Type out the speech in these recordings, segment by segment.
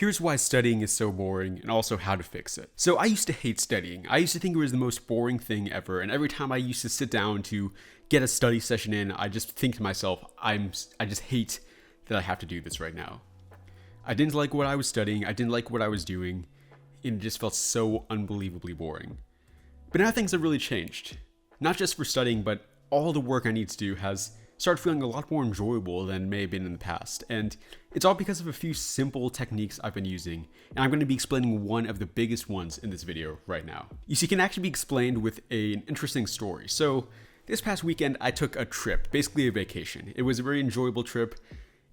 Here's why studying is so boring and also how to fix it. So I used to hate studying. I used to think it was the most boring thing ever, and every time I used to sit down to get a study session in, I just think to myself, I just hate that I have to do this right now. I didn't like what I was studying, I didn't like what I was doing, and it just felt so unbelievably boring. But now things have really changed. Not just for studying, but all the work I need to do has started feeling a lot more enjoyable than it may have been in the past. And it's all because of a few simple techniques I've been using, and I'm going to be explaining one of the biggest ones in this video right now. You see, it can actually be explained with an interesting story. So this past weekend, I took a trip, basically a vacation. It was a very enjoyable trip.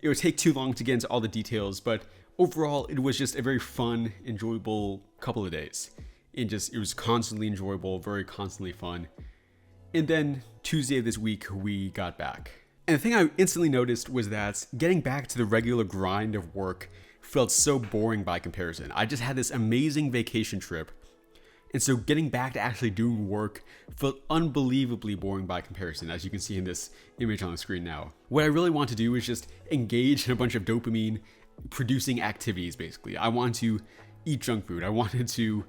It would take too long to get into all the details, but overall, it was just a very fun, enjoyable couple of days. It was constantly enjoyable, very constantly fun. And then Tuesday of this week, we got back. And the thing I instantly noticed was that getting back to the regular grind of work felt so boring by comparison. I just had this amazing vacation trip, and so getting back to actually doing work felt unbelievably boring by comparison, as you can see in this image on the screen now. What I really want to do is just engage in a bunch of dopamine producing activities, basically. I wanted to eat junk food. I wanted to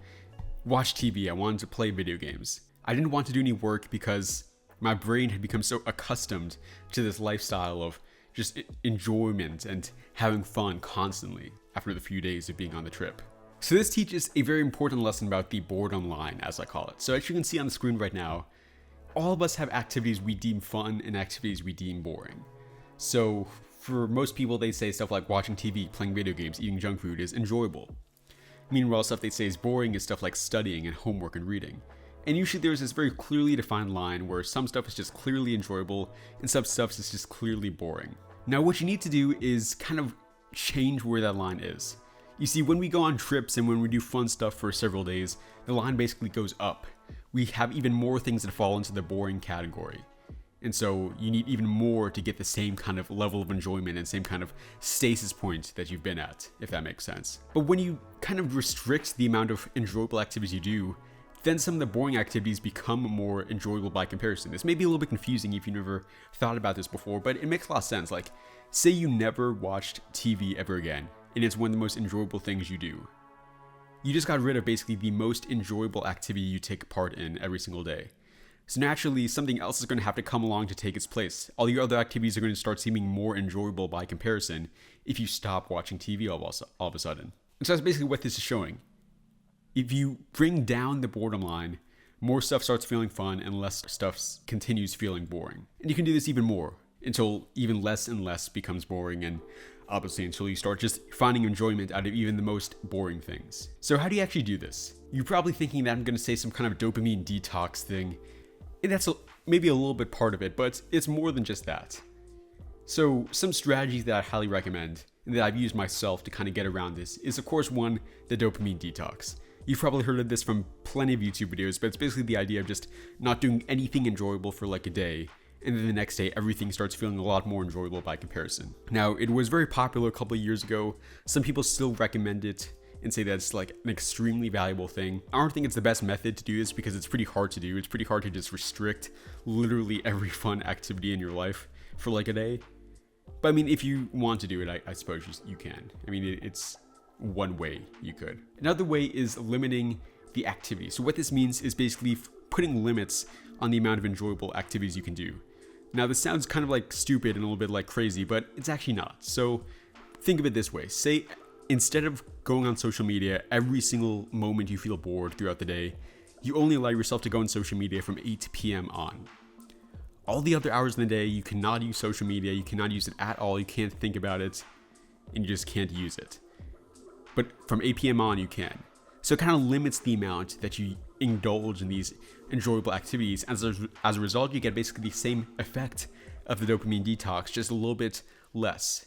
watch TV. I wanted to play video games. I didn't want to do any work because my brain had become so accustomed to this lifestyle of just enjoyment and having fun constantly after the few days of being on the trip. So this teaches a very important lesson about the boredom line, as I call it. So as you can see on the screen right now, all of us have activities we deem fun and activities we deem boring. So for most people, they say stuff like watching TV, playing video games, eating junk food is enjoyable. Meanwhile, stuff they say is boring is stuff like studying and homework and reading. And usually there's this very clearly defined line where some stuff is just clearly enjoyable and some stuff is just clearly boring. Now what you need to do is kind of change where that line is. You see, when we go on trips and when we do fun stuff for several days, the line basically goes up. We have even more things that fall into the boring category. And so you need even more to get the same kind of level of enjoyment and same kind of stasis point that you've been at, if that makes sense. But when you kind of restrict the amount of enjoyable activities you do, then some of the boring activities become more enjoyable by comparison. This may be a little bit confusing if you never thought about this before, but it makes a lot of sense. Like, say you never watched TV ever again, and it's one of the most enjoyable things you do. You just got rid of basically the most enjoyable activity you take part in every single day. So naturally, something else is going to have to come along to take its place. All your other activities are going to start seeming more enjoyable by comparison if you stop watching TV all of a sudden. And so that's basically what this is showing. If you bring down the boredom line, more stuff starts feeling fun and less stuff continues feeling boring. And you can do this even more until even less and less becomes boring, and obviously until you start just finding enjoyment out of even the most boring things. So how do you actually do this? You're probably thinking that I'm going to say some kind of dopamine detox thing. And that's maybe a little bit part of it, but it's more than just that. So some strategies that I highly recommend and that I've used myself to kind of get around this is, of course, one, the dopamine detox. You've probably heard of this from plenty of YouTube videos, but it's basically the idea of just not doing anything enjoyable for like a day, and then the next day everything starts feeling a lot more enjoyable by comparison. Now, it was very popular a couple of years ago. Some people still recommend it and say that it's like an extremely valuable thing. I don't think it's the best method to do this because it's pretty hard to do. It's pretty hard to just restrict literally every fun activity in your life for like a day. But I mean, if you want to do it, I suppose you can. I mean, it's one way you could. Another way is limiting the activity. So what this means is basically putting limits on the amount of enjoyable activities you can do. Now this sounds kind of like stupid and a little bit like crazy, but it's actually not. So think of it this way. Say instead of going on social media every single moment you feel bored throughout the day, you only allow yourself to go on social media from 8 p.m. on. All the other hours in the day, you cannot use social media, you cannot use it at all, you can't think about it, and you just can't use it. But from 8 p.m. on, you can. So it kind of limits the amount that you indulge in these enjoyable activities. As a result, you get basically the same effect of the dopamine detox, just a little bit less.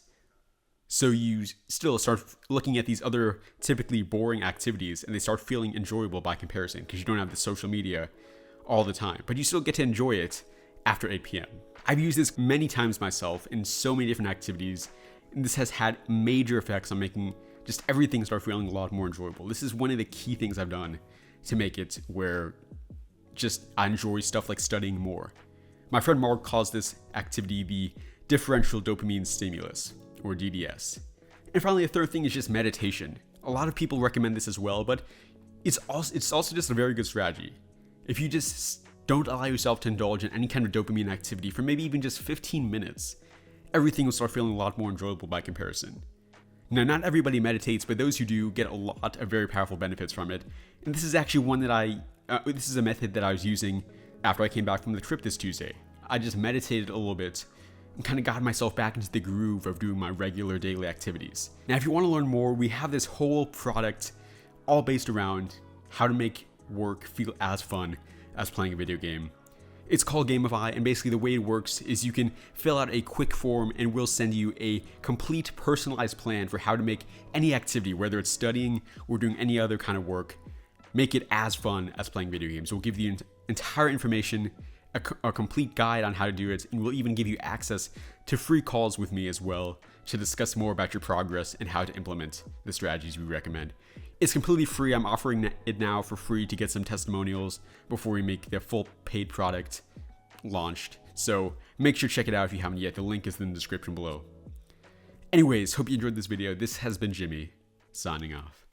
So you still start looking at these other typically boring activities and they start feeling enjoyable by comparison because you don't have the social media all the time. But you still get to enjoy it after 8 p.m. I've used this many times myself in so many different activities, and this has had major effects on making just everything start feeling a lot more enjoyable. This is one of the key things I've done to make it where just I enjoy stuff like studying more. My friend Mark calls this activity the differential dopamine stimulus, or DDS. And finally, a third thing is just meditation. A lot of people recommend this as well, but it's also just a very good strategy. If you just don't allow yourself to indulge in any kind of dopamine activity for maybe even just 15 minutes, everything will start feeling a lot more enjoyable by comparison. Now, not everybody meditates, but those who do get a lot of very powerful benefits from it. And this is actually one that this is a method that I was using after I came back from the trip this Tuesday. I just meditated a little bit and kind of got myself back into the groove of doing my regular daily activities. Now, if you want to learn more, we have this whole product all based around how to make work feel as fun as playing a video game. It's called Gamify, and basically the way it works is you can fill out a quick form and we'll send you a complete personalized plan for how to make any activity, whether it's studying or doing any other kind of work, make it as fun as playing video games. We'll give you entire information, a complete guide on how to do it, and we'll even give you access to free calls with me as well to discuss more about your progress and how to implement the strategies we recommend. It's completely free. I'm offering it now for free to get some testimonials before we make the full paid product launched. So make sure to check it out if you haven't yet. The link is in the description below. Anyways, hope you enjoyed this video. This has been Jimmy, signing off.